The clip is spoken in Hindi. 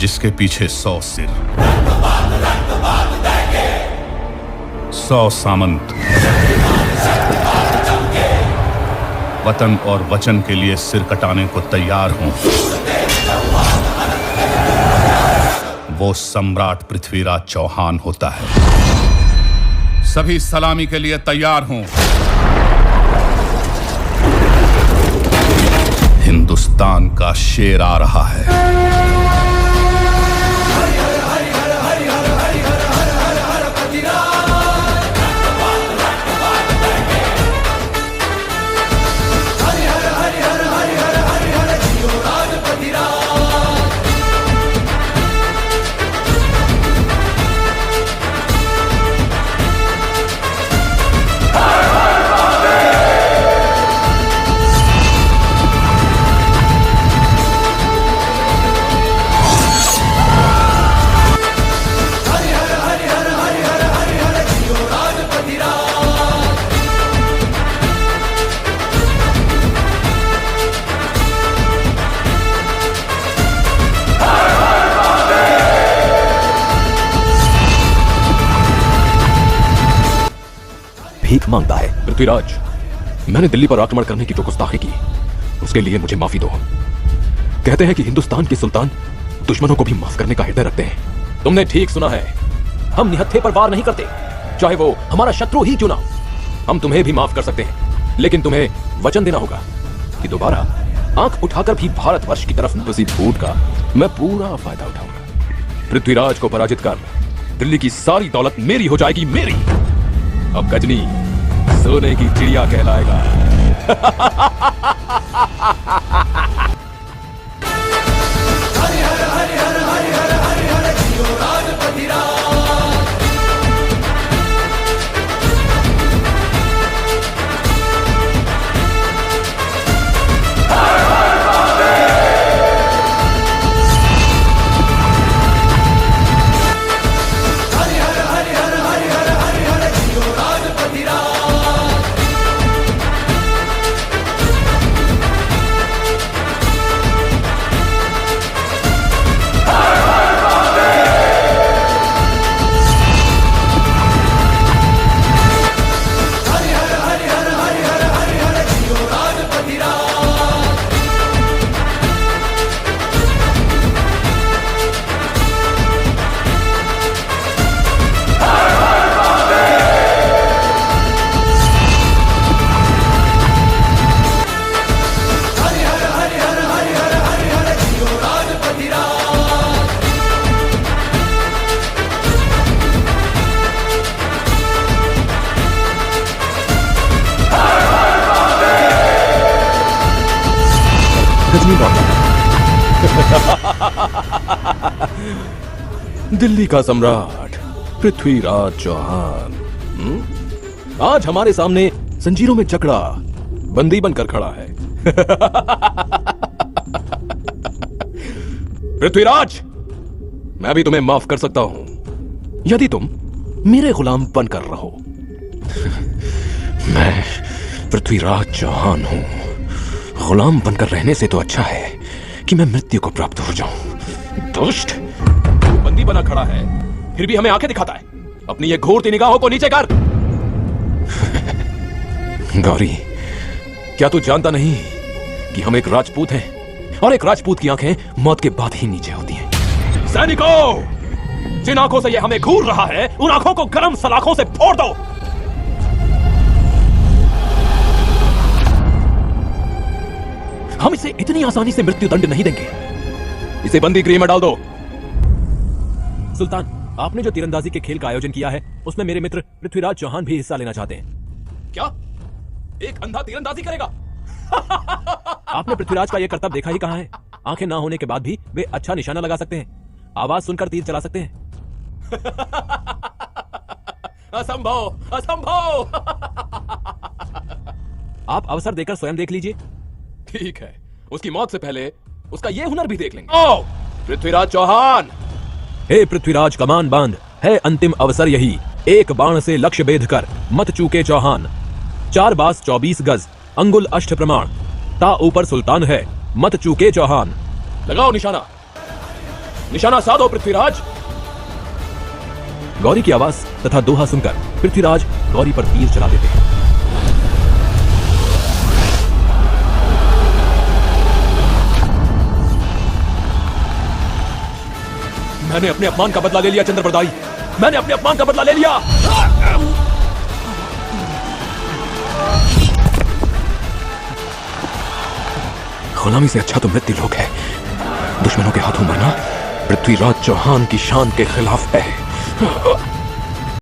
जिसके पीछे 100 सिर, 100 सामंत वतन और वचन के लिए सिर कटाने को तैयार हूं, वो सम्राट पृथ्वीराज चौहान होता है। सभी सलामी के लिए तैयार हूं। हिंदुस्तान का शेर आ रहा है। भीख मांगता है। पृथ्वीराज, मैंने दिल्ली पर आक्रमण करने की जो गुस्ताखी की, उसके लिए मुझे माफी दो। कहते हैं कि हिंदुस्तान के सुल्तान दुश्मनों को भी माफ करने का हृदय रखते हैं। तुमने ठीक सुना है, हम निहत्थे पर वार नहीं करते, चाहे वो हमारा शत्रु ही क्यों ना। हम तुम्हें भी माफ कर सकते हैं, लेकिन तुम्हें वचन देना होगा कि दोबारा आंख उठाकर भी भारतवर्ष की तरफ बसी भूत का मैं पूरा फायदा उठाऊंगा। पृथ्वीराज को पराजित कर दिल्ली की सारी दौलत मेरी हो जाएगी, मेरी। अब गजनी सोने की चिड़िया कहलाएगा। दिल्ली का सम्राट पृथ्वीराज चौहान आज हमारे सामने जंजीरों में जकड़ा बंदी बनकर खड़ा है। पृथ्वीराज, मैं भी तुम्हें माफ कर सकता हूं यदि तुम मेरे गुलाम बनकर रहो। मैं पृथ्वीराज चौहान हूं। गुलाम बनकर रहने से तो अच्छा है कि मैं मृत्यु को प्राप्त हो जाऊं। दुष्ट, तू बंदी बना खड़ा है, फिर भी हमें आंखें दिखाता है। अपनी ये घूरती निगाहों को नीचे कर। गौरी, क्या तू जानता नहीं कि हम एक राजपूत हैं और एक राजपूत की आंखें मौत के बाद ही नीचे होती हैं। सैनिकों, जिन आंखों से ये हमें घूर रहा है, उन आंखों को गरम सलाखों से फोड़ दो। हम इसे इतनी आसानी से मृत्यु दंड नहीं देंगे। इसे बंदी गृह में डाल दो। सुल्तान, आपने जो तीरंदाजी के खेल का आयोजन किया है, उसमें मेरे मित्र पृथ्वीराज चौहान भी हिस्सा लेना चाहते हैं। क्या एक अंधा तीरंदाजी करेगा? आपने पृथ्वीराज का यह करतब देखा ही कहां है? आंखें ना होने के बाद भी वे अच्छा निशाना लगा सकते हैं, आवाज सुनकर तीर चला सकते हैं। असंभव, असंभव। आप अवसर देकर स्वयं देख लीजिए। ठीक है, उसकी मौत से पहले उसका यह हुनर भी देख लेंगे। ओ पृथ्वीराज चौहान! हे पृथ्वीराज, कमान बांध, है अंतिम अवसर यही। एक बाण से लक्ष्य भेद कर मत चूके चौहान। 4 बास 24 गज, अंगुल अष्ट प्रमाण, ता ऊपर सुल्तान है, मत चूके चौहान। लगाओ निशाना। निशाना साधो पृथ्वीराज। गौरी की आवाज तथा दोहा सुनकर पृथ्वीराज गौरी पर तीर चला देते हैं। मैंने अपने अपमान का बदला ले लिया चंद्रप्रदाई, मैंने अपने अपमान का बदला ले लिया। गुलामी से अच्छा तो मृत्यु लोक है। दुश्मनों के हाथों मरना पृथ्वीराज चौहान की शान के खिलाफ है।